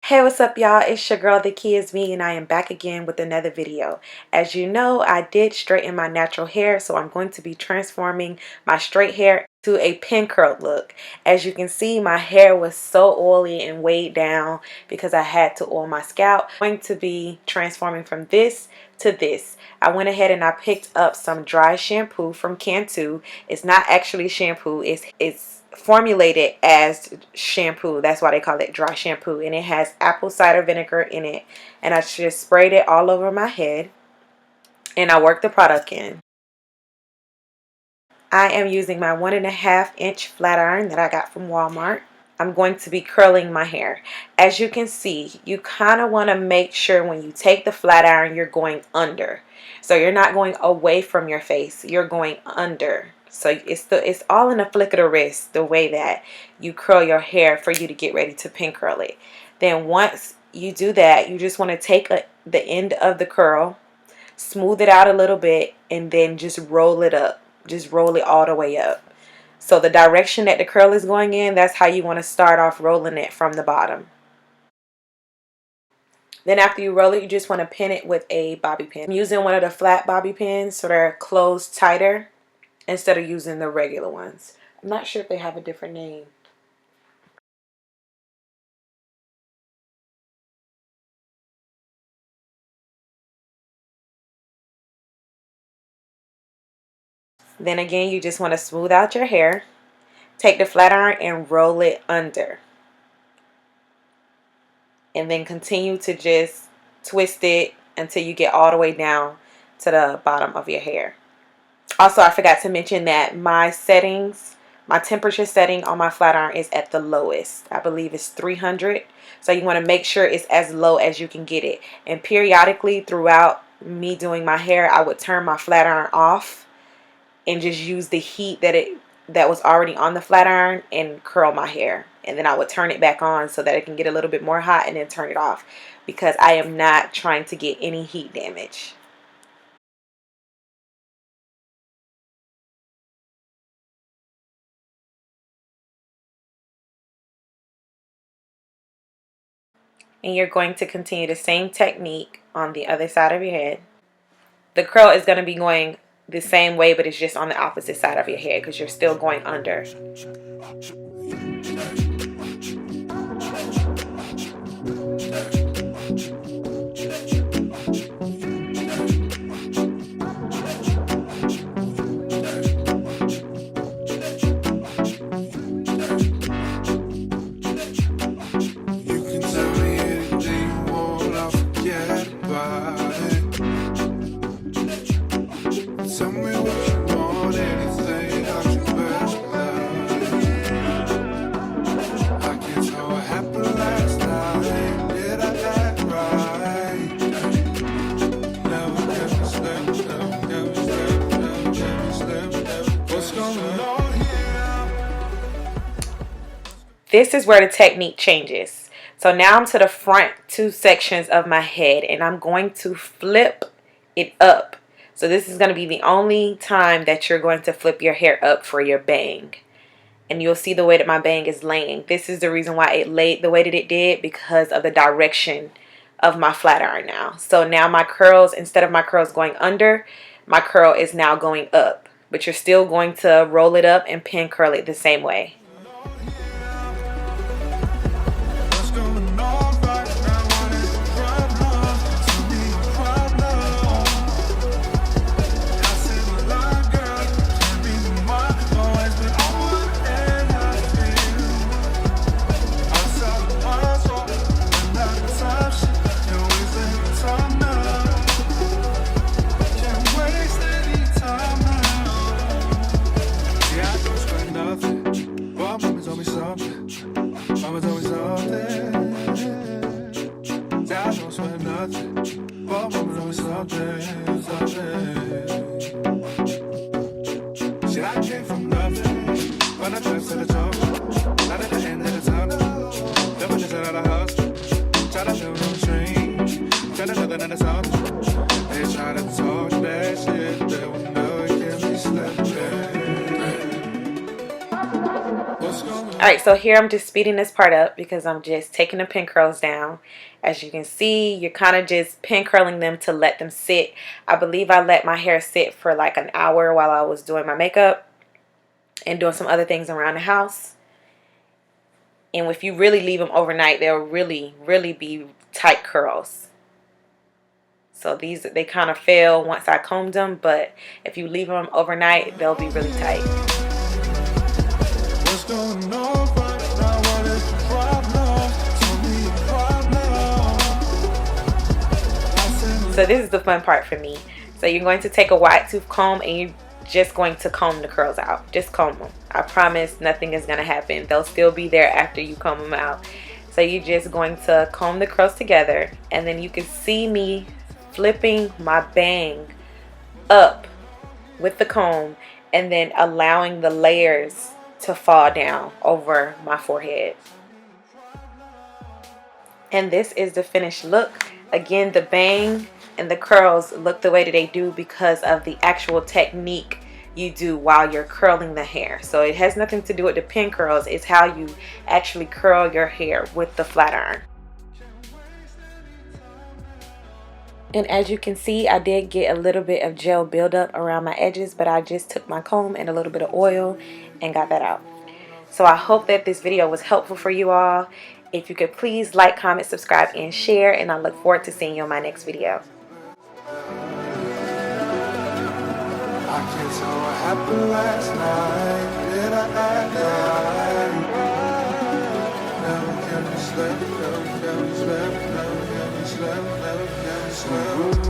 Hey, what's up, y'all? It's your girl, TheKeyisME, and I am back again with another video. As you know, I did straighten my natural hair, so I'm going to be transforming my straight hair to a pin curl look. As you can see, my hair was so oily and weighed down because I had to oil my scalp. I'm going to be transforming from this to this. I went ahead and I picked up some dry shampoo from Cantu. It's not actually shampoo, it's formulated as shampoo. That's why they call it dry shampoo, and it has apple cider vinegar in it. And I just sprayed it all over my head and I worked the product in. I am using my 1.5-inch flat iron that I got from Walmart. I'm going to be curling my hair. As you can see, you kind of want to make sure when you take the flat iron, you're going under. So you're not going away from your face, you're going under. So it's all in a flick of the wrist, the way that you curl your hair for you to get ready to pin curl it. Then once you do that, you just want to take the end of the curl, smooth it out a little bit, and then just roll it up. Just roll it all the way up. So the direction that the curl is going in, that's how you want to start off rolling it from the bottom. Then after you roll it, you just want to pin it with a bobby pin. I'm using one of the flat bobby pins, so they're closed tighter instead of using the regular ones. I'm not sure if they have a different name. Then again, you just want to smooth out your hair. Take the flat iron and roll it under. And then continue to just twist it until you get all the way down to the bottom of your hair. Also, I forgot to mention that my temperature setting on my flat iron is at the lowest. I believe it's 300. So you want to make sure it's as low as you can get it. And periodically throughout me doing my hair, I would turn my flat iron off and just use the heat that was already on the flat iron and curl my hair. And then I would turn it back on so that it can get a little bit more hot and then turn it off, because I am not trying to get any heat damage. And you're going to continue the same technique on the other side of your head. The curl is going to be going the same way, but it's just on the opposite side of your head because you're still going under. This is where the technique changes. So now I'm to the front two sections of my head and I'm going to flip it up. So this is going to be the only time that you're going to flip your hair up for your bang. And you'll see the way that my bang is laying. This is the reason why it laid the way that it did, because of the direction of my flat iron now. So now my curls, instead of my curls going under, my curl is now going up. But you're still going to roll it up and pin curl it the same way. Alright, so here I'm just speeding this part up because I'm just taking the pin curls down. As you can see, you're kind of just pin curling them to let them sit. I believe I let my hair sit for like an hour while I was doing my makeup and doing some other things around the house. And if you really leave them overnight, they'll really be tight curls. So these, they kind of fail once I combed them, but if you leave them overnight, they'll be really tight. So this is the fun part for me. So you're going to take a wide tooth comb and you're just going to comb the curls out. Just comb them. I promise nothing is going to happen. They'll still be there after you comb them out. So you're just going to comb the curls together, and then you can see me flipping my bang up with the comb and then allowing the layers to fall down over my forehead. And this is the finished look. Again, the bang and the curls look the way that they do because of the actual technique you do while you're curling the hair. So it has nothing to do with the pin curls. It's how you actually curl your hair with the flat iron. And as you can see, I did get a little bit of gel buildup around my edges, but I just took my comb and a little bit of oil and got that out. So I hope that this video was helpful for you all. If you could please like, comment, subscribe, and share, and I look forward to seeing you on my next video. I can't tell what happened last night. Did I act right? Never can we sleep, never can we sleep, never can we sleep, never can we sleep.